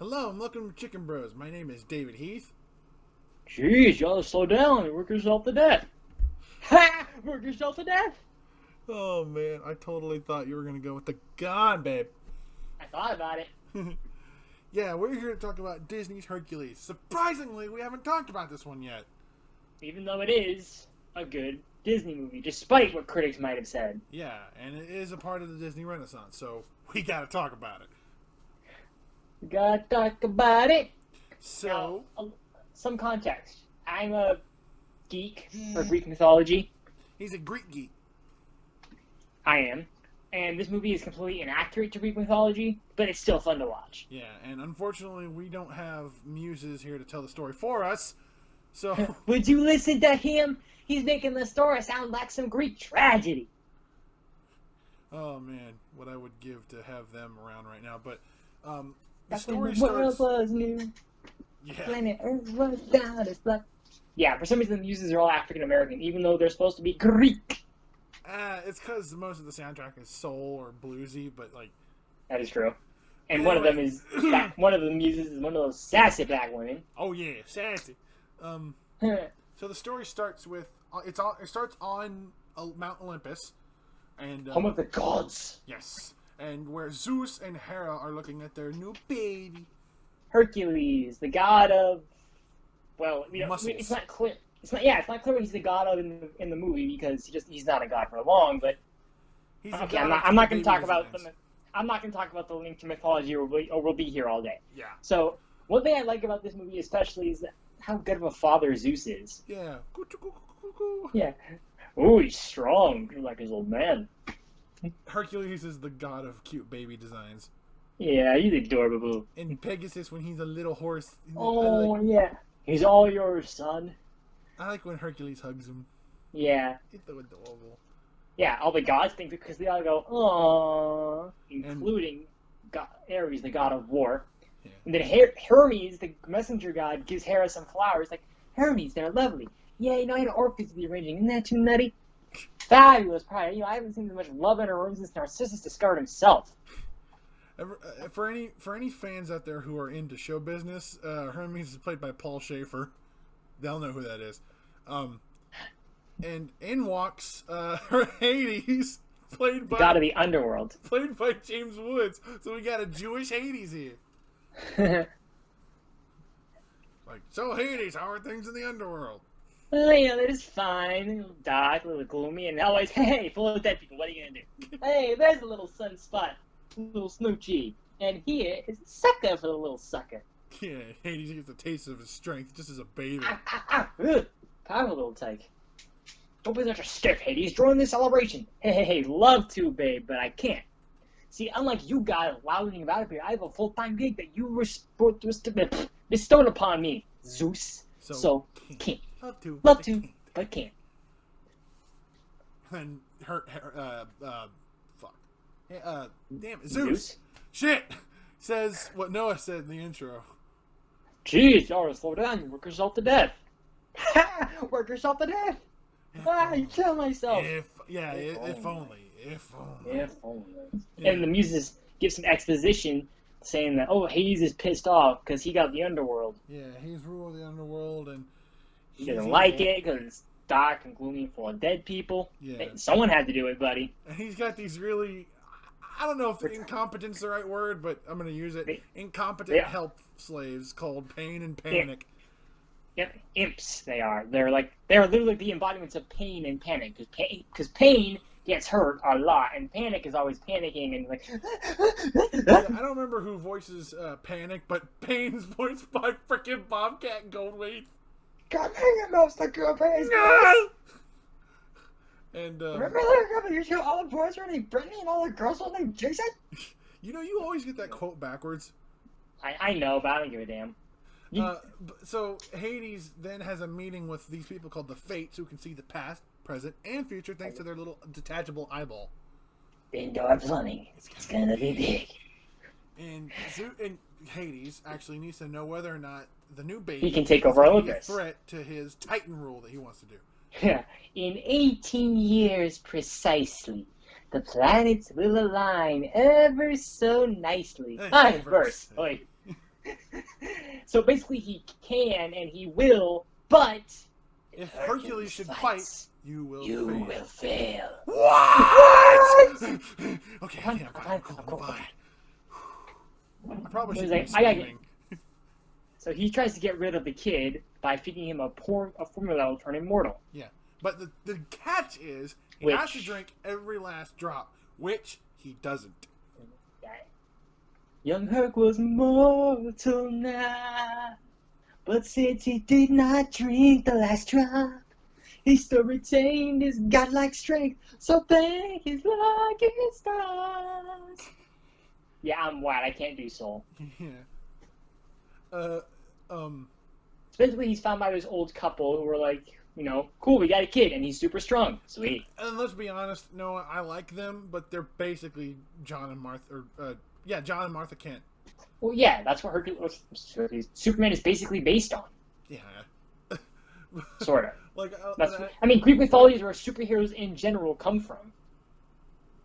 Hello and welcome to Chicken Bros. My name is David Heath. Jeez, you ought to slow down and work yourself to death. Ha! Work yourself to death? Oh man, I totally thought you were going to go with the gun, babe. I thought about it. Yeah, we're here to talk about Disney's Hercules. Surprisingly, we haven't talked about this one yet. Even though it is a good Disney movie, despite what critics might have said. Yeah, and it is a part of the Disney Renaissance, so we got to talk about it. Gotta talk about it. So, Now, some context. I'm a geek for Greek mythology. he's a Greek geek. I am. And this movie is completely inaccurate to Greek mythology, but it's still fun to watch. Yeah, and unfortunately, we don't have muses here to tell the story for us. So, Would you listen to him? He's making the story sound like some Greek tragedy. oh man, what I would give to have them around right now. But the Back story when the world starts. was new. Yeah. Planet Earth was down as black. Yeah, for some reason the muses are all African American, even though they're supposed to be Greek. It's because most of the soundtrack is soul or bluesy, but like That is true. And one of them is one of the muses is one of those sassy black women. oh yeah, sassy. So the story starts with it starts on Mount Olympus, and Home of the gods. yes, and where Zeus and Hera are looking at their new baby. Hercules, the god of, well, Muscles. it's not clear. It's not clear what he's the god of in the movie because he's not a god for long. But He's the okay, god I'm not of going baby to talk about designs. I'm not going to talk about the link to mythology, or we'll be here all day. Yeah, So one thing I like about this movie especially is how good of a father Zeus is. yeah. Yeah. Ooh, he's strong, like his old man. Hercules is the god of cute baby designs, Yeah, he's adorable. and Pegasus when he's a little horse. Oh, yeah. He's all yours, son. I like when Hercules hugs him. Yeah. It's so adorable. Yeah, all the gods think because they all go, aww, including Ares, the god of war. Yeah. And then Hermes, the messenger god, gives Hera some flowers. Like, Hermes, they're lovely. Yeah, I had orchids to be arranging. Isn't that too nutty? Fabulous, probably. I haven't seen as much love in her room since Narcissus discovered himself. For any fans out there who are into show business, Hermes is played by Paul Schaefer. They'll know who that is. And in walks Hades, played by God of the underworld. James Woods. So we got a Jewish Hades here. Like, so Hades, how are things in the underworld? Well, that is fine. A little dark, a little gloomy, and always, hey, full of dead people. What are you gonna do? Hey, there's a little sunspot, a little smoochie, and here is a sucker for the little sucker. Yeah, Hades gets a taste of his strength just as a baby. Ugh. Powerful little tyke. Don't be such a stiff, Hades. Join the celebration. Hey, love to, babe, but I can't. See, unlike you guys lounging about here, I have a full-time gig that you bestowed upon me, Zeus. So can't. Love to, but can't. And fuck. Damn it, Zeus. Shit! Says what Noah said in the intro. Jeez, you ought to slow down. You work yourself to death. Work yourself to death. I kill myself. If only. If only. Yeah. And the muses give some exposition saying that, oh, Hades is pissed off because he got the underworld. Yeah, he's ruled the underworld and he doesn't like it because it's dark and gloomy and full of dead people. Yeah. Someone had to do it, buddy. And he's got these really, I don't know if incompetent's the right word, but I'm going to use it. Incompetent help slaves called Pain and Panic. Yep, imps they are. They're literally the embodiments of pain and panic. Because pain gets hurt a lot, and panic is always panicking and like. Yeah, I don't remember who voices Panic, but Pain's voiced by freaking Bobcat Goldthwait. God dang it, most the girl pays. No! And remember that a couple years ago, all the boys were named Brittany and all the girls were named Jason? You know, you always get that quote backwards. I know, but I don't give a damn. So Hades then has a meeting with these people called the Fates, who can see the past, present, and future thanks to their little detachable eyeball. Indoor plumbing. It's gonna be big. And Hades actually needs to know whether or not the new baby he can take over Olympus. A threat to his Titan rule that he wants to do. Yeah. In 18 years precisely, the planets will align ever so nicely. Hey, Verse. Wait. So basically, he can and he will, but if Hercules should fights, fight, you will you fail. will fail. What? Okay, I'm I'm cool. I probably He's should like, be I gotta screaming. So he tries to get rid of the kid by feeding him a formula that will turn him mortal. Yeah, but the catch is he Which- has to drink every last drop, which he doesn't. Young Herc was mortal now, but since he did not drink the last drop, he still retained his godlike strength, so thank his lucky stars. Yeah, I'm white, I can't do soul. Yeah. Basically, he's found by this old couple who were like, you know, cool, we got a kid, and he's super strong. Sweet. And let's be honest, Noah, I like them, but they're basically John and Martha, John and Martha Kent. Well, yeah, that's what Superman is basically based on. Yeah. Sort of. Like, I mean, Greek mythology is where superheroes in general come from.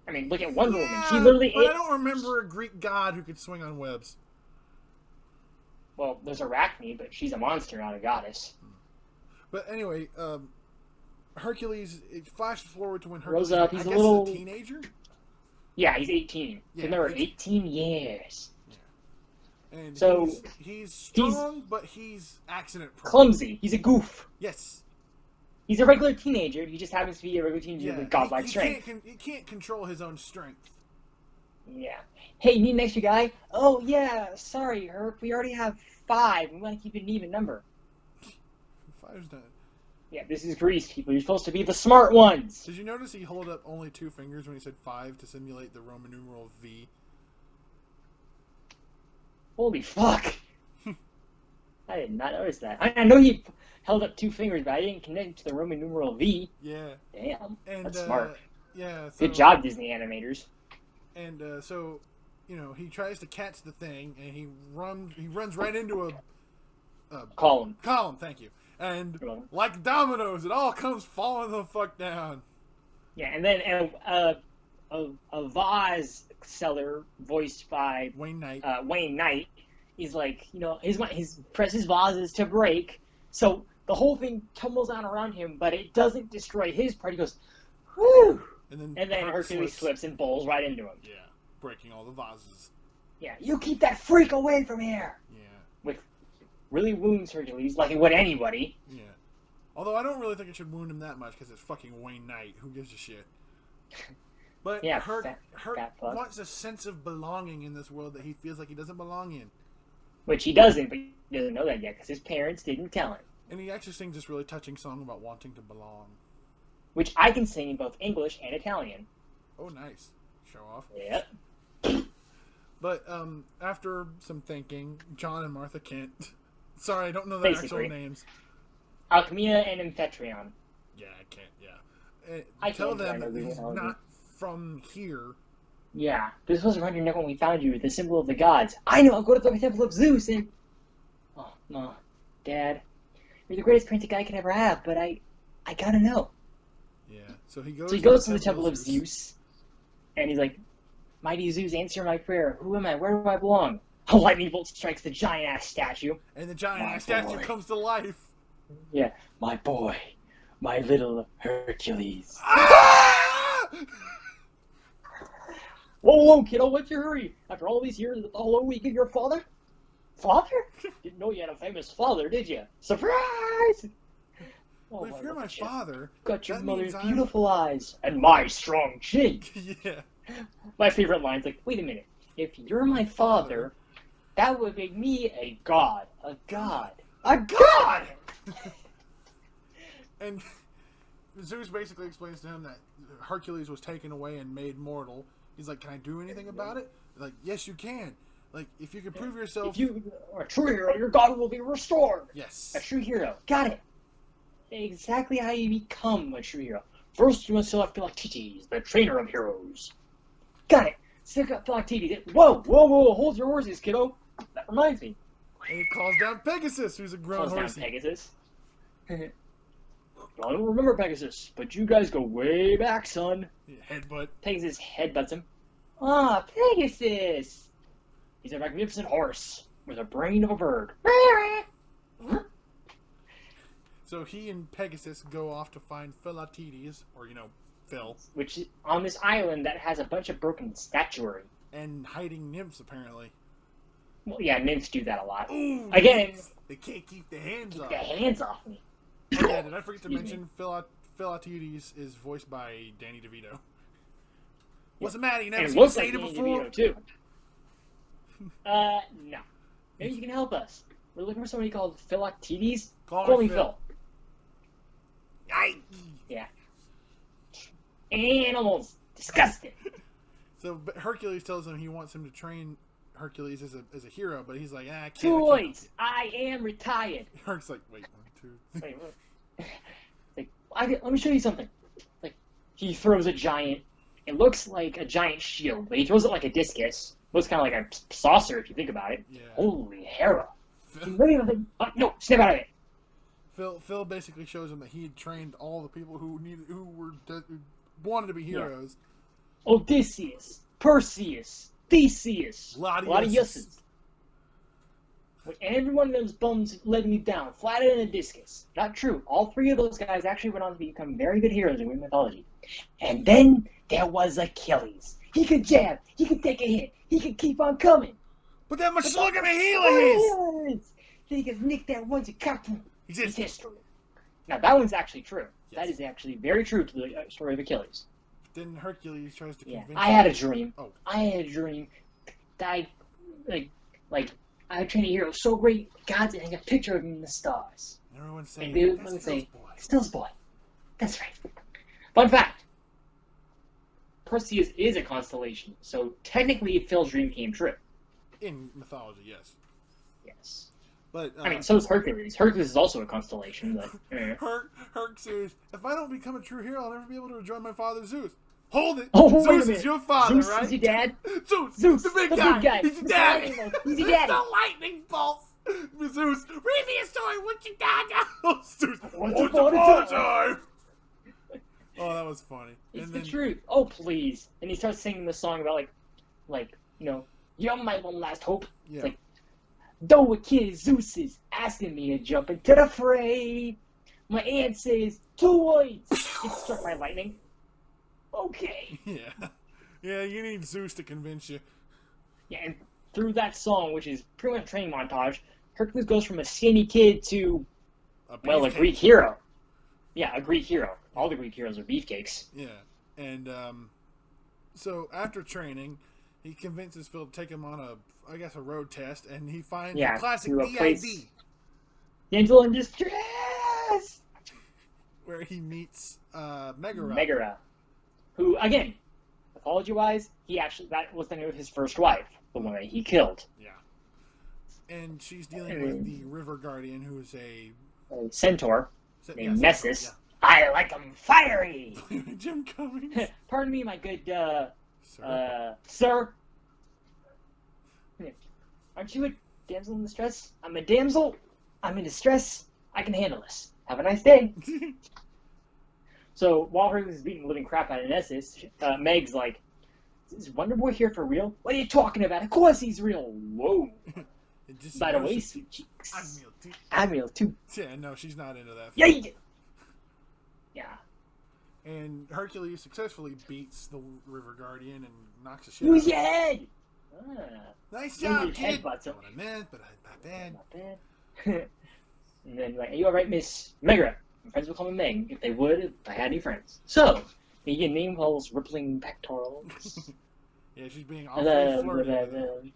I mean, look at Wonder Woman. She literally but I don't remember a Greek god who could swing on webs. Well, there's Arachne, but she's a monster, not a goddess. But anyway, Hercules, it flashes forward to when Grows Hercules up, he's a little- is a teenager. Yeah, he's 18. Yeah, Been there for he's- 18 years. And So, he's strong, but he's accident prone. Clumsy. He's a goof. Yes. He's a regular teenager. He just happens to be a regular teenager Yeah. with godlike he strength. He can't control his own strength. Yeah. Hey, you need an extra guy? Oh, yeah. Sorry, Herc. We already have 5. We want to keep it an even number. 5's not. Yeah, this is Greece, people. You're supposed to be the smart ones. Did you notice he held up only 2 fingers when he said 5 to simulate the Roman numeral V? Holy fuck. I did not notice that. I know he held up 2 fingers, but I didn't connect to the Roman numeral V. Yeah. Damn. And That's smart. Yeah. So, Good job, Disney animators. And so, you know, he tries to catch the thing, and he runs right into a Column. column. Thank you. And You're welcome. like dominoes, it all comes falling the fuck down. Yeah, and then a vase seller voiced by Wayne Knight. Wayne Knight is like, you know, his presses vases to break, so the whole thing tumbles down around him, but it doesn't destroy his part. He goes, whew! And And then Hercules slips and bowls right into him. Yeah, breaking all the vases. Yeah, you keep that freak away from here! Yeah. Which really wounds Hercules, like it would anybody. Yeah. Although I don't really think it should wound him that much because it's fucking Wayne Knight. Who gives a shit? But Yeah, Herc fat fuck. wants a sense of belonging in this world that he feels like he doesn't belong in. Which he doesn't, but he doesn't know that yet because his parents didn't tell him. And he actually sings this really touching song about wanting to belong. Which I can sing in both English and Italian. Oh, nice. Show off. Yep. But after some thinking, John and Martha Kent. Sorry, I don't know their Basically. actual names. Alchemia and Amphitryon. Yeah, I can't. Yeah. I Tell can't, them I know that the he's analogy. not from here. Yeah. This was around your neck when we found you, the symbol of the gods. I know, I'll go to the temple of Zeus and... Oh, no. Dad. You're the greatest parent a guy could ever have, but I gotta know. Yeah. So he goes to the temple of Zeus, and he's like, Mighty Zeus, answer my prayer. Who am I? Where do I belong? A lightning bolt strikes the giant-ass statue. And the giant My statue boy. comes to life. Yeah. My boy. My little Hercules. Ah! Whoa, kiddo, what's your hurry? After all these years, all we give your father? Father? Didn't know you had a famous father, did you? Surprise! Oh, But if you're my father, got your that mother's means I'm- beautiful eyes and my strong chin. yeah. My favorite line's like, wait a minute. If you're my father, that would make me a god. A god. A god! And Zeus basically explains to him that Hercules was taken away and made mortal. He's like, can I do anything about it? Like, yes, you can. Like, if you can prove yourself... If you are a true hero, your god will be restored. Yes. A true hero. Got it. Exactly how you become a true hero. First, you must select Philoctetes, the trainer of heroes. Got it. Select up Philoctetes. Whoa, hold your horses, kiddo. That reminds me. And he calls down Pegasus, who's a grown Calls down horse. Pegasus. I don't remember Pegasus, but you guys go way back, son. Headbutt. Pegasus headbutts him. Ah, Pegasus! He's a magnificent horse. with a brain of a bird. So he and Pegasus go off to find Philatides, or Phil, Which is on this island that has a bunch of broken statuary. and hiding nymphs apparently. Well, yeah, nymphs do that a lot. Ooh, Again, nymphs. They can't keep their hands keep off. their hands off me. Oh, yeah, did I forget to Excuse mention Philatides is voiced by Danny DeVito? What's the matter? You never And it seen him looks say like it Danny before? DeVito, too. No. Maybe you can help us. We're looking for somebody called Philatides. Call me Phil. Aye. Yeah. Animals. Disgusting. So Hercules tells him he wants him to train Hercules as a hero, but he's like, I can't. Toys. I am retired. Herc's like, wait, 1, 2. Wait, let me show you something. Like, he throws a giant. It looks like a giant shield, but he throws it like a discus. Looks kind of like a saucer if you think about it. Yeah. Holy hero! No, snap out of it. Phil basically shows him that he had trained all the people who wanted to be heroes. Yeah. Odysseus, Perseus, Theseus, Latius. When every one of those bums led me down, flatter than a discus. Not true. All 3 of those guys actually went on to become very good heroes in Greek mythology. And then there was Achilles. He could jab. He could take a hit. He could keep on coming. But that much look at the heel is. He could nick that once and cut him. He's It's history. Now, that one's actually true. Yes. That is actually very true to the story of Achilles. Then Hercules tries to convince him. I had a dream. Oh. I had a dream that I trained a hero so great, God did hang a picture of him in the stars. Everyone's saying, that's Phil's boy. Phil's boy. That's right. Fun fact. Perseus is a constellation, so technically Phil's dream came true. In mythology, yes. Yes. But I mean, so is Hercules. Hercules is also a constellation, but... Herc says, if I don't become a true hero, I'll never be able to join my father Zeus. Hold it! Oh, Zeus is your father, Zeus right? is your dad? Zeus, the big guy. He's your daddy. He's your daddy. The lightning bolts. Zeus, read me a story. What's your dad? Oh, Zeus. Once upon a time. Oh, that was funny. It's the truth. Oh, please. And he starts singing the song about, you're my one last hope. Yeah. It's like, though a kid Zeus is asking me to jump into the fray, my aunt says, toys. Gets struck by lightning. Okay. Yeah. Yeah, you need Zeus to convince you. Yeah, and through that song, which is pretty much a training montage, Hercules goes from a skinny kid to, a Greek hero. Yeah, a Greek hero. All the Greek heroes are beefcakes. Yeah. And, so after training, he convinces Phil to take him on a road test, and he finds a classic DID. Damsel in Distress! Where he meets, Megara. Megara. Who, again, mythology-wise, that was the name of his first wife, the one that he killed. Yeah. And she's dealing with the River Guardian, who's a centaur named Nessus. Yeah. I like him fiery! Jim Cummings. Pardon me, my good, sir. Aren't you a damsel in distress? I'm a damsel. I'm in distress. I can handle this. Have a nice day. So, while Hercules is beating the living crap out of Nessus, Meg's like, is Wonder Boy here for real? What are you talking about? Of course he's real. Whoa. By the way, sweet cheeks. I'm real too. Yeah, no, she's not into that. Yeah. And Hercules successfully beats the River Guardian and knocks the shit Who's out your head? Nice job, kid. That's what I meant, but not bad. Not bad. And then, are you alright, Miss Megara? My friends would call me Meg if they would, if I had any friends. So, you name calls rippling pectorals. Yeah, she's being awfully flirty.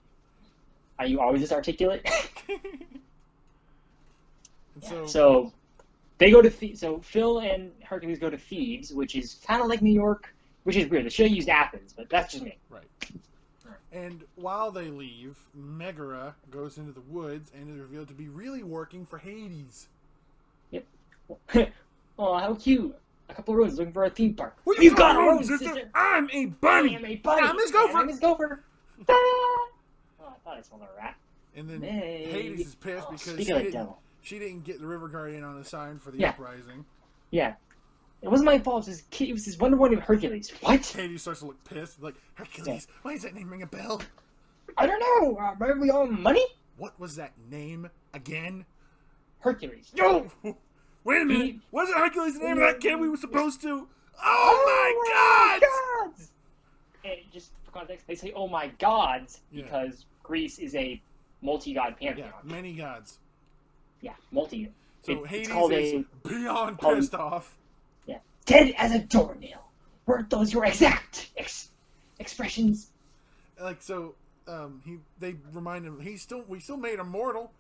Are you always this articulate? And so they go to so Phil and Hercules go to Thebes, which is kind of like New York, which is weird. They should have used Athens, but that's just me. Right. And while they leave, Megara goes into the woods and is revealed to be really working for Hades. Yep. Oh, how cute. A couple of roses looking for a theme park. You've got a rose, sister. I'm a bunny. I am a bunny. I'm Miss Gopher. I'm Miss Gopher. Oh, I thought I smelled a rat. And then Hades is pissed because she didn't get the River Guardian on the sign for the uprising. Yeah. It wasn't my fault. It was his Wonder Boy named Hercules. What? Hades starts to look pissed. Like, Hercules, why is that name ring a bell? I don't know. Remember we owe him money? what was that name again? Hercules. Yo! Wait a minute. Wasn't Hercules the name of that kid we were supposed to? Oh my God! And just for context, they say, oh my gods, Yeah. because Greece is a multi-god Yeah, pantheon. many gods. Yeah, multi. So It's Hades called is beyond pissed off. Yeah. Dead as a doornail. Weren't those your exact expressions? Like, so, they remind him, we still made him mortal.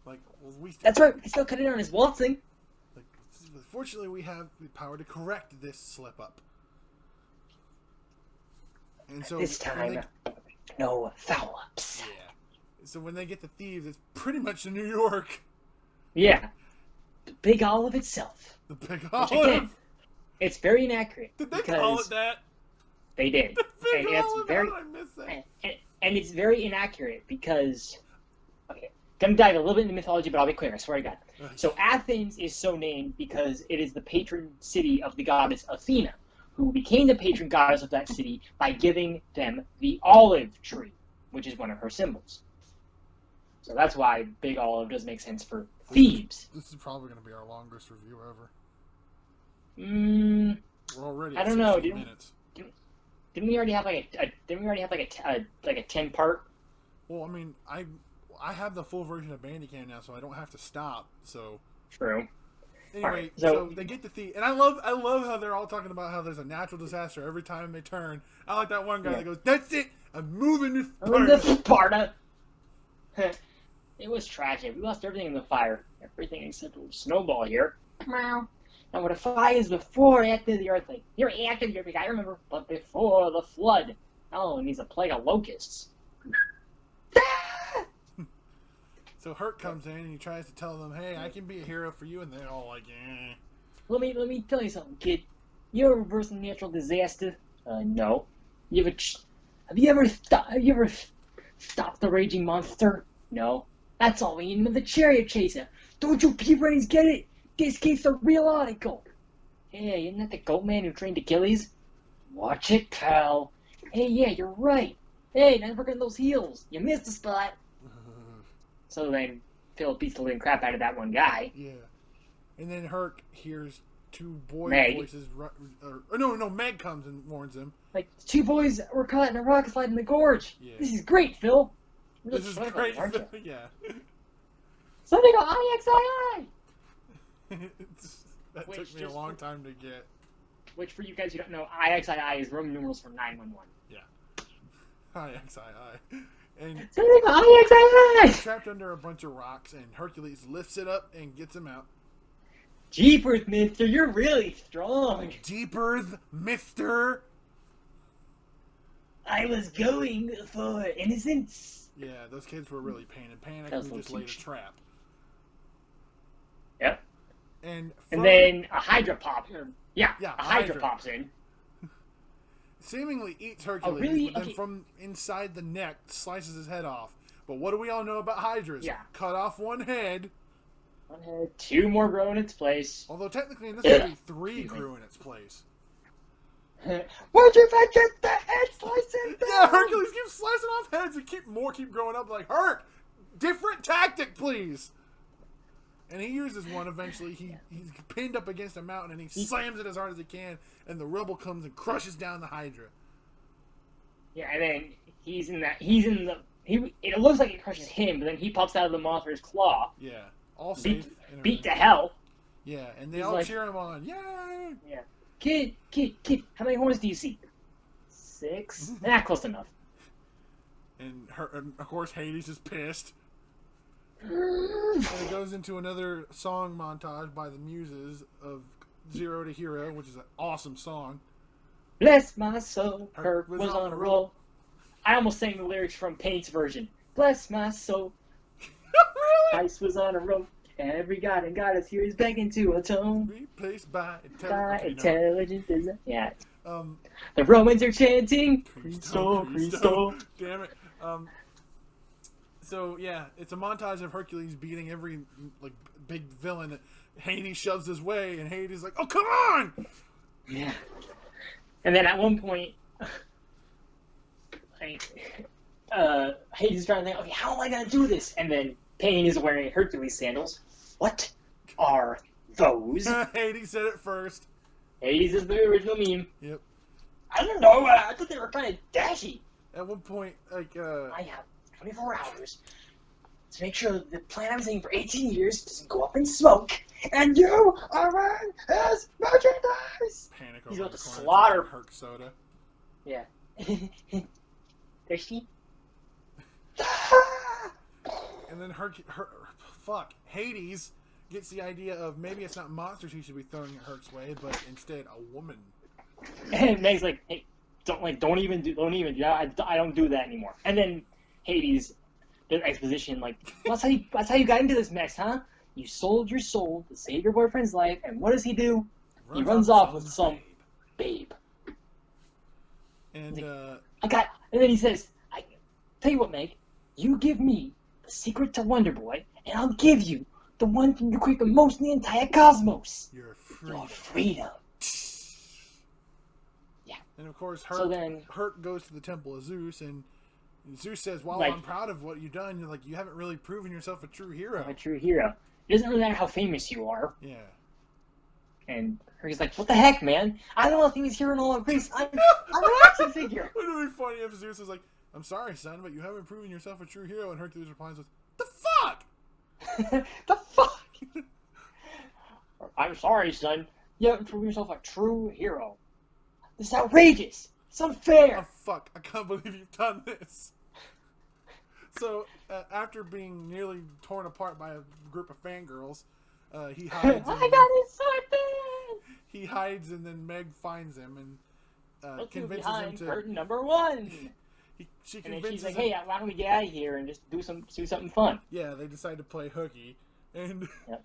Like, well, That's right, we still cut it on his waltzing. Like, fortunately, we have the power to correct this slip up. And so This time, no foul ups. yeah. So when they get the thieves, it's pretty much New York. Yeah. The Big Olive itself. The Big Which, Olive. again, it's very inaccurate. Did they call it that? They did. The Big And it's Olive. very, How did I miss that? and it's very inaccurate because, okay, gonna dive a little bit into mythology, but I'll be quick, I swear to God. So Athens is so named because it is the patron city of the goddess Athena, who became the patron goddess of that city by giving them the olive tree, which is one of her symbols. So that's why Big Olive does make sense for Thebes. This is probably going to be our longest review ever. We're already I at don't know, 16 dude. minutes. Didn't we already have like a 10-part? Well, I mean, I have the full version of Bandicam now, so I don't have to stop. So True. anyway, Alright, so they get the thief, and I love how they're all talking about how there's a natural disaster every time they turn. I like that one guy that goes, "That's it, I'm moving to Sparta." It was tragic. We lost everything in the fire. Everything except a little snowball here. Now, what a fire is before after the earthquake. You're after the earthquake, I remember, but before the flood. Oh, and he's a plague of locusts. So Herc comes in and he tries to tell them, "Hey, I can be a hero for you," and they're all like, "Eh." Let me tell you something, kid. You ever reverse a natural disaster? No. Have you ever stopped the raging monster? No. That's all we need with the chariot chaser. Don't you P-brains get it? This kid's a real article. Hey, isn't that the goat man who trained Achilles? Watch it, pal. Hey, yeah, you're right. Hey, now work on those heels. You missed the spot. So then Philip beats the living crap out of that one guy. Yeah. And then Herc hears two boy Meg. voices. No, Meg comes and warns him. Like, 2 boys were caught in a rock slide in the gorge. Yeah. This is great, Phil. You're This is really great. aren't you? Yeah. Something on IXII! That Which took me a just- long time to get. Which, for you guys who don't know, IXII is Roman numerals for 911. Yeah. Hi, XII. And Something on IXII! trapped under a bunch of rocks, and Hercules lifts it up and gets him out. Jeepers, mister, you're really strong. Deep Earth, Mister. I was going for innocence. Yeah, those kids were really panicked. That was We just laid a huge. trap. Yep. And Then a Hydra pops. Yeah, Yeah, a a Hydra Hydra. pops in. seemingly eats Hercules, really? but then Okay. from inside the neck slices his head off. But what do we all know about Hydras? Yeah. Cut off one head. 1 head, 2 more grow in its place. Although technically in this movie, 3 Excuse me. grew in its place. Where'd you find the head slicing? Yeah, Hercules keeps slicing off heads and keep growing up. Like, Herc, different tactic, please. And he uses one eventually. He's pinned up against a mountain and he slams it as hard as he can. And the rubble comes and crushes down the Hydra. Yeah, and then it looks like it crushes him, but then he pops out of the monster's claw. Yeah, all safe. and Beat to everything. hell. Yeah, and they He's all like- cheer him on. Yay! Yeah. Kid, how many horns do you see? 6? Close enough. And of course Hades is pissed. And it goes into another song montage by the Muses of Zero to Hero, which is an awesome song. Bless my soul, Herc Herc was on a roll. I almost sang the lyrics from Paint's version. Bless my soul, Really? Ice was on a roll. Every god and goddess here is begging to atone. Replaced by By intelligent design. Yeah. Um, The Romans are chanting. Christo, Christo. Damn it. So yeah, it's a montage of Hercules beating every like big villain that Hades shoves his way, and Hades is like, "Oh, come on!" Yeah. And then at one point, like, Hades is trying to think, okay, how am I gonna do this? And then Pain is wearing Hercules sandals. What are those? Hades said it first. Hades is the original meme. Yep. I don't know. I thought they were kind of dashy. At one point, like, I have 24 hours to make sure that the plan I was saying for 18 years doesn't go up in smoke, and you are wearing his merchandise. Panic He's over about the to corner, slaughter. drinking Herc soda. Yeah. Thirsty? And then Hades gets the idea of maybe it's not monsters he should be throwing at Herc's way, but instead a woman. And Meg's like, hey, don't even do that. I don't do that anymore. And then Hades, the exposition, like, well, that's how you got into this mess, huh? You sold your soul to save your boyfriend's life, and what does he do? He runs off with some babe. And and then he says, I tell you what, Meg, you give me the secret to Wonder Boy, and I'll give you the one thing you create the most in the entire cosmos. Your freedom. Yeah. And of course, Herc goes to the temple of Zeus, and Zeus says, "While I'm proud of what you've done, you're like, you haven't really proven yourself a true hero." A true hero. It doesn't really matter how famous you are. Yeah. And Herc's like, "What the heck, man? I don't know if he's hero in all of Greece. I'm an action figure." Wouldn't it be funny if Zeus was like, "I'm sorry, son, but you haven't proven yourself a true hero," and Hercules replies with, "The fuck? The fuck? I'm sorry, son. You haven't proven yourself a true hero. This is outrageous. It's unfair." Oh, fuck. I can't believe you've done this. So, after being nearly torn apart by a group of fangirls, he hides. I got his sword. He hides, and then Meg finds him and convinces him to. Curtain number 1. She and then convinces she's like, him. "Hey, why don't we get out of here and just do something fun?" Yeah, they decide to play hooky, and yep.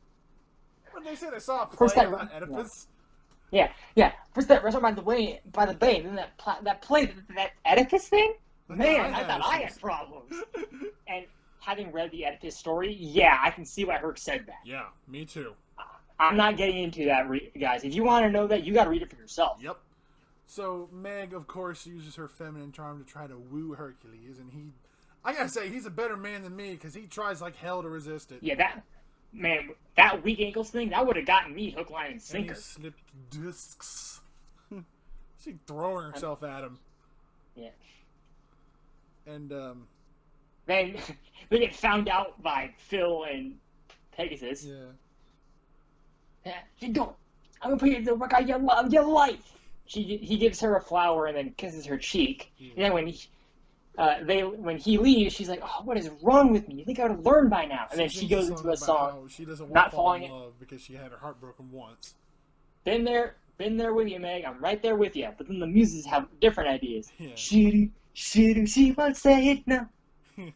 when they said I saw a play about Oedipus. Yeah. First that restaurant by the bay, and then that Oedipus thing. Man, I thought I had problems. And having read the Oedipus story, yeah, I can see why Herc said that. Yeah, me too. I'm not getting into that, guys. If you want to know that, you got to read it for yourself. Yep. So Meg, of course, uses her feminine charm to try to woo Hercules, and I gotta say, he's a better man than me because he tries like hell to resist it. Yeah, that weak ankles thing, that would have gotten me hook, line, and sinker. And he slipped discs. She's throwing herself at him. Yeah. And then they get found out by Phil and Pegasus. Yeah. You don't. I'm gonna put you to work out your life. He gives her a flower and then kisses her cheek. Yeah. And then when he leaves, she's like, "Oh, what is wrong with me? You think I would have learned by now?" And then she goes into a song. She doesn't want not to fall in falling love because she had her heart broken once. Been there with you, Meg. I'm right there with you. But then the muses have different ideas. Yeah. She won't say it now. And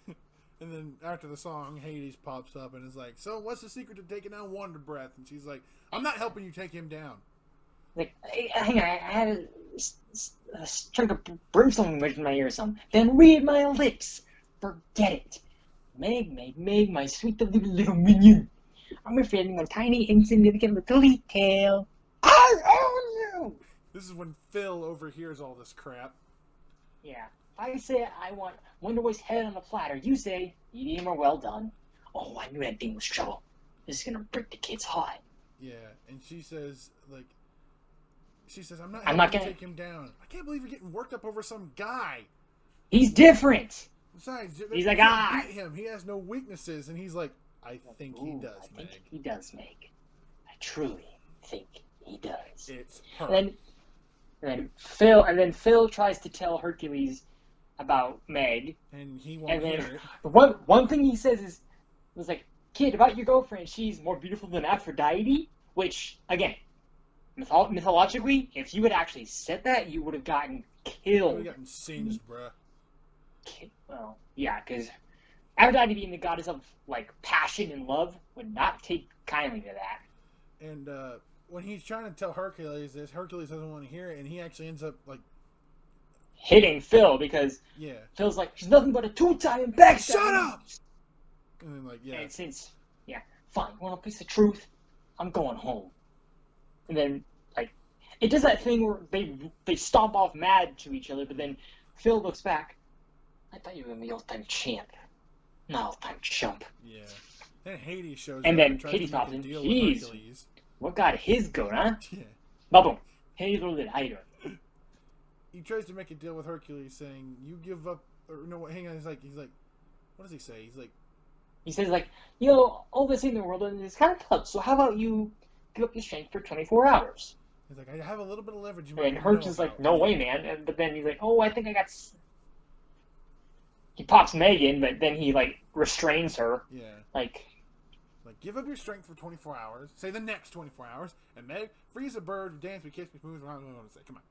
then after the song, Hades pops up and is like, "So what's the secret to taking down Wonder Breath?" And she's like, "I'm not helping you take him down." Like, hey, hang on, I had a chunk of brimstone in my ear or something. Then read my lips. Forget it. Meg, my sweet little minion. I'm afraid of one tiny, insignificant little detail. I own you! This is when Phil overhears all this crap. Yeah. I say I want Wonder Boy's head on a platter. You say, eat him or well done. Oh, I knew that thing was trouble. This is gonna break the kid's heart. Yeah, and she says, I'm not gonna take him down. I can't believe you're getting worked up over some guy. He's different. Besides, he's a guy. Beat him. He has no weaknesses, and he's like, I think he does, Meg. I think he does, Meg. I truly think he does. It's her. And then Phil tries to tell Hercules about Meg, and he won't hear it. One thing he says was like, "Kid, about your girlfriend, she's more beautiful than Aphrodite," which again, mythologically, if you had actually said that, you would have gotten killed. You would have gotten singed, bruh. Well, yeah, because Aphrodite being the goddess of like passion and love would not take kindly to that. And when he's trying to tell Hercules this, Hercules doesn't want to hear it, and he actually ends up like hitting Phil because Phil's like, "She's nothing but a two-time backstabber." Shut up! And then And fine, you want a piece of truth? I'm going home. And then it does that thing where they stomp off mad to each other, but then Phil looks back. I thought you were the all-time champ. Not all-time chump. Yeah. Then Hades shows And up then and tries Hades to make pops a in. deal with Jeez. Hercules. What got his goat, huh? Yeah. Bubble. Hades rolled it. How you doing? He tries to make a deal with Hercules, saying, "You give up." Or no, hang on. He's like, what does he say? He says, like, all this in the world is kind of tough, so how about you give up your strength for 24 hours? He's like, I have a little bit of leverage. And Herc is like, no way, man. But then he's like, oh, I think I got... He pops Megan, but then he, like, restrains her. Yeah. Like, give up your strength for 24 hours. Say the next 24 hours. And Meg, freeze a bird, dance, we kiss, we moves around. I don't know what to say. Come on.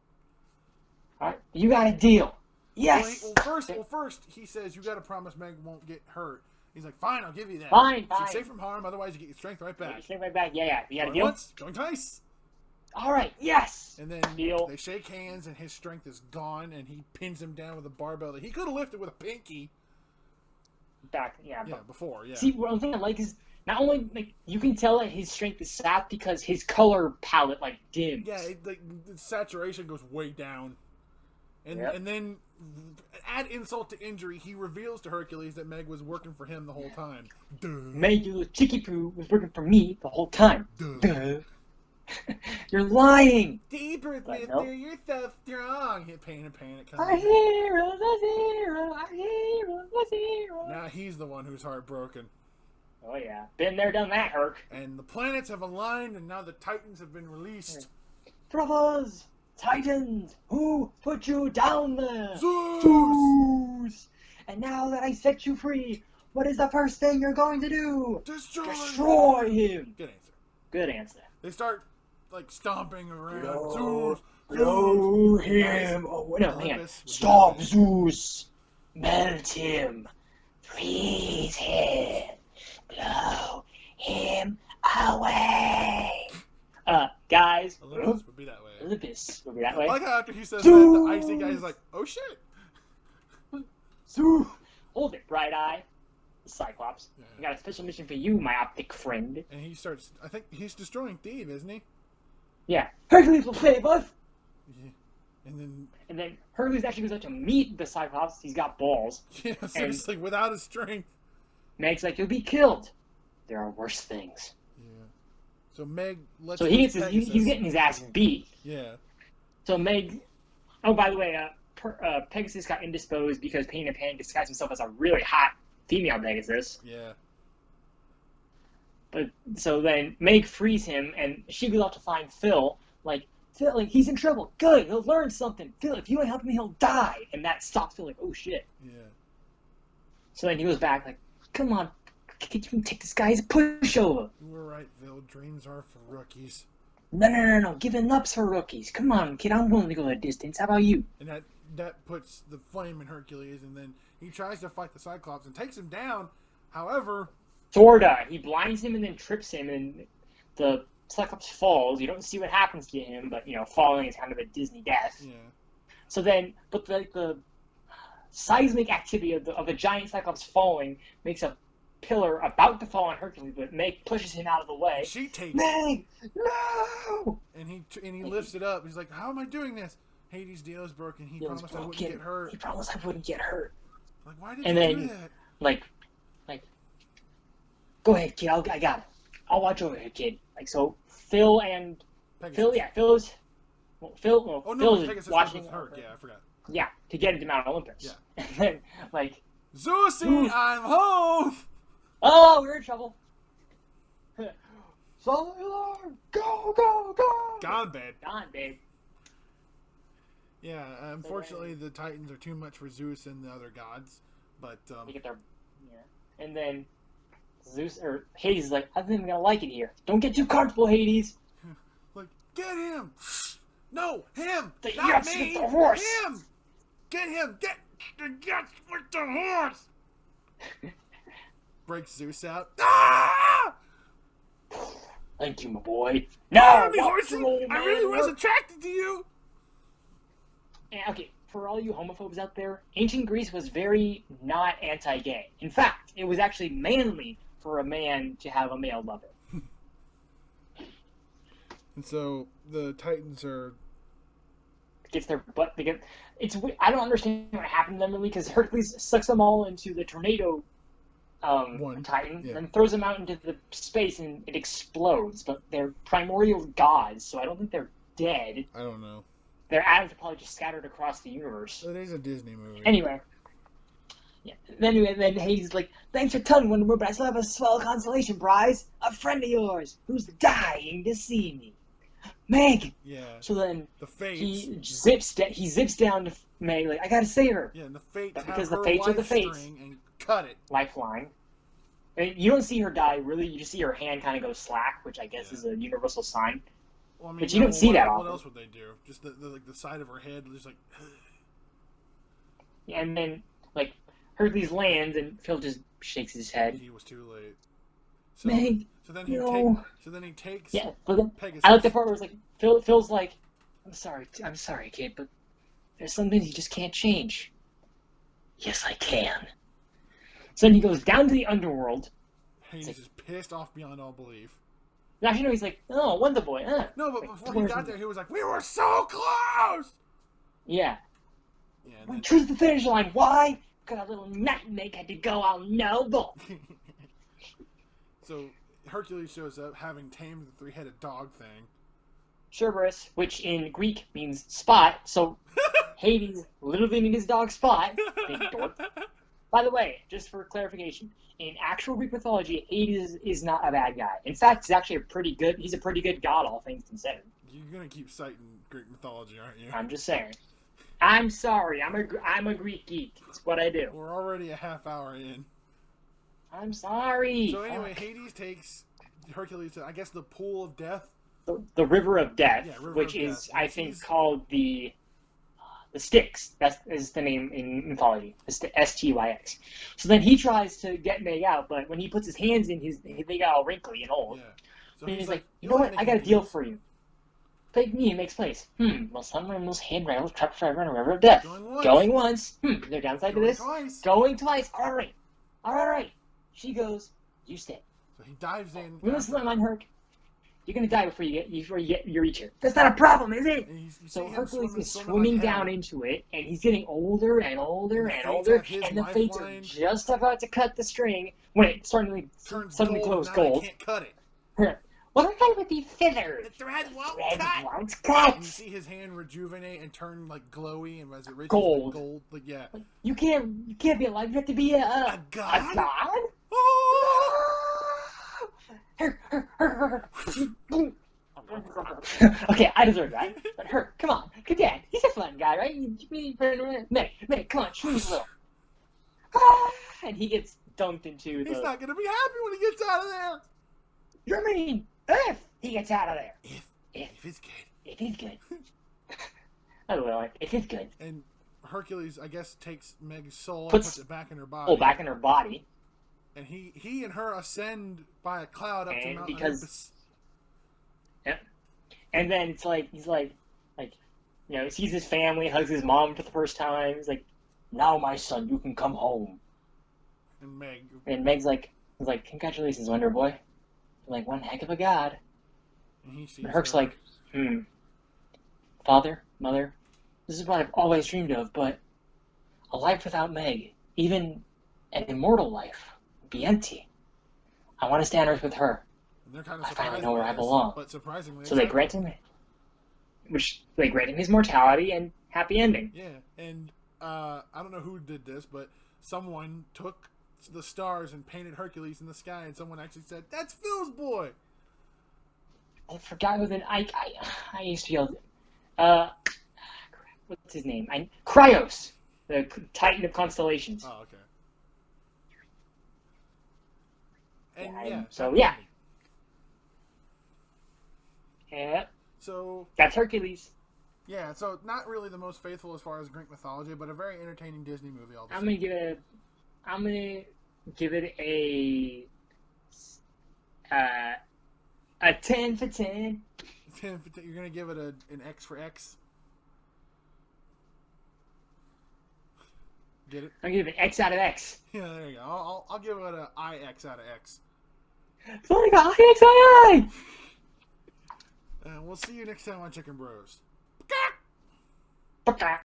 All right, you got a deal. Yes! Well, first, he says, you got to promise Meg won't get hurt. He's like, fine, I'll give you that. Fine. She's safe from harm, otherwise you get your strength right back. Strength right back, yeah. You got a Going deal? once, going twice. All right, yes! And then deal. They shake hands, and his strength is gone, and he pins him down with a barbell that he could have lifted with a pinky. Before. See, one thing I like is, not only, like, you can tell that his strength is sapped because his color palette, like, dims. Yeah, the saturation goes way down. And Yep. and then, add insult to injury, he reveals to Hercules that Meg was working for him the whole time. Duh. Meg, you little chicky poo, was working for me the whole time. Duh. You're lying! Deeper, Like, Mister, you're so strong. Hit Pain and Panic. Our heroes, our hero. Now he's the one who's heartbroken. Oh yeah, been there, done that, Herc. And the planets have aligned, and now the Titans have been released. Brothers, Titans, who put you down there? Zeus! And now that I set you free, what is the first thing you're going to do? Destroy him! Good answer. Good answer. They start, like, stomping around. Blow Zeus! him! Oh, no, hang on. Olympus was Stop, good. Zeus! Melt him! Freeze him! Blow him away! Guys. Olympus would be that way. Olympus would be that way. I like how after he says that, the icy guy is like, oh shit! Zeus! Hold it, Bright Eye. Cyclops. Yeah. I got a special mission for you, my optic friend. And he starts, I think he's destroying Thebe, isn't he? Yeah. Hercules will save us! Yeah. And then Hercules actually goes out to meet the Cyclops. He's got balls. yeah, seriously, without his strength. Meg's like, you'll be killed. There are worse things. Yeah. So Meg lets So he's getting his ass beat. Yeah. So Meg... Oh, by the way, Pegasus got indisposed because Pain and Panic disguised himself as a really hot female Pegasus. Yeah. But so then Meg frees him, and she goes out to find Phil. Like, Phil, like, he's in trouble. Good, he'll learn something. Phil, if you ain't helping me, he'll die. And that stops Phil, like, oh shit. Yeah. So then he goes back, like, come on, can you take this guy? He's a pushover. You were right, Phil. Dreams are for rookies. No. Giving up's for rookies. Come on, kid, I'm willing to go the distance. How about you? And that puts the flame in Hercules, and then he tries to fight the Cyclops and takes him down. However, Sorta. He blinds him and then trips him, and the Cyclops falls. You don't see what happens to him, but, falling is kind of a Disney death. yeah. So then, but the seismic activity of a giant Cyclops falling makes a pillar about to fall on Hercules, but Meg pushes him out of the way. She takes Meg, no! and he lifts it up. He's like, how am I doing this? Hades' deal is broken. He promised I wouldn't get hurt. He promised I wouldn't get hurt. Like, why did And you then, do that? Like, go ahead, kid. I got it. I'll watch over here, kid. Like, so Phil and Pegasus. Phil's Oh no, Phil's Pegasus watching was hurt. Yeah, I forgot. Yeah, to get him to Mount Olympus. Yeah. And then, like, Zeusy, I'm home. oh, we're in trouble. Solid alarm! Go! Gone, babe. Gone, babe. Yeah, unfortunately, the Titans are too much for Zeus and the other gods. But They get their, and then Zeus or Hades is like, I think I'm gonna like it here. Don't get too comfortable, Hades. like, get him! No, him! The Not yes me! with the horse! Him! Get him! Get the yes with the horse! Breaks Zeus out. Ah! Thank you, my boy. No, Me, horsey! I really was attracted to you. And, okay, for all you homophobes out there, ancient Greece was very not anti-gay. In fact, it was actually manly for a man to have a male lover. And so the Titans are gets their butt. I don't understand what happened to them really because Hercules sucks them all into the tornado Titan, and throws them out into the space and it explodes. But they're primordial gods, so I don't think they're dead. I don't know. Their atoms are probably just scattered across the universe. It is a Disney movie. Anyway. Yeah. Then Hades like, thanks for telling Wonder Woman, but I still have a small consolation prize. A friend of yours who's dying to see me. Meg. Yeah. So then the Fates. He zips down to Meg like, I gotta save her. Yeah, and the Fates because have the her Fates are the Fates. string and cut it. Lifeline. And you don't see her die really. You just see her hand kind of go slack, which I guess is a universal sign. Well, I mean, but you don't see that often. What else would they do? Just the side of her head, just like. Yeah, and then like Hercules lands and Phil just shakes his head. He was too late. So, Meg, so then he takes. Yeah, but then Pegasus. I like the part where it's like Phil's like, I'm sorry, kid, but there's some things you just can't change. Yes, I can. So then he goes down to the underworld. He's just pissed off beyond all belief. Actually, no, he's like, oh, Wonder Boy. No, but before he got there, he was like, we were so close! Yeah. Yeah. We choose the finish line. Why? Because a little nutmeg had to go out noble. So Hercules shows up, having tamed the three-headed dog thing. Cerberus, which in Greek means spot, so Hades literally named his dog Spot. Big dork. By the way, just for clarification, in actual Greek mythology, Hades is not a bad guy. In fact, he's actually he's a pretty good god, all things considered. You're gonna keep citing Greek mythology, aren't you? I'm just saying. I'm sorry, I'm a Greek geek. It's what I do. We're already a half hour in. I'm sorry. So anyway, Hades takes Hercules to, I guess, the pool of death. The River of Death, which is, I think, called the Styx. That is the name in mythology. Styx. So then he tries to get Meg out, but when he puts his hands in, they got all wrinkly and old. Yeah. So and he's like, you know what? I got a deal for you. Take me, it makes place. Well, some of those handrails trapped forever in a river of death. Going once. Is there a downside to this? Twice. Going twice. All right. She goes, you stay. So he dives in. Listen to my Herc. You're gonna die before you reach her. That's not a problem, is it? So Hercules is swimming down into it, and he's getting older and older and older, and the Fates are just about to cut the string when it suddenly glows gold. Can't cut it. What am I with these feathers? The thread won't cut. And you see his hand rejuvenate and turn like glowy, and as it reaches gold. Like yeah. You can't be alive. You have to be a god. A god? Okay, I deserve that. But come on. Good dad. He's a fun guy, right? Meg, come on, shoot a little. And he gets dunked into He's not going to be happy when he gets out of there. You mean if he gets out of there. If it's good. If he's good. I don't know. If it's good. And Hercules, I guess, takes Meg's soul and puts it back in her body. Oh, back in her body. And he and her ascend by a cloud up to Mount Olympus. Yeah. And then it's like he's like he sees his family, hugs his mom for the first time. He's like, now my son, you can come home. And Meg's like, congratulations, Wonder Boy. You're like one heck of a god. And Herc's like, Father, Mother, this is what I've always dreamed of, but a life without Meg, even an immortal life, would be empty. I want to stay on Earth with her. And they're kind of I finally know where I belong. But surprisingly, so they grant him his mortality and happy ending. Yeah, and I don't know who did this, but someone took the stars and painted Hercules in the sky, and someone actually said, "That's Phil's boy." I forgot who I used to be able to, what's his name? Cryos, the Titan of constellations. Oh, okay. And yeah. So that's Hercules. Yeah, so not really the most faithful as far as Greek mythology, but a very entertaining Disney movie. I'm gonna give it a 10 for 10. 10 for 10. You're gonna give it an X for X. Get it? I'm gonna give it an X out of X. Yeah, there you go. I'll give it an IX out of X. Sorry, IXII. We'll see you next time on Chicken Bros. Baka.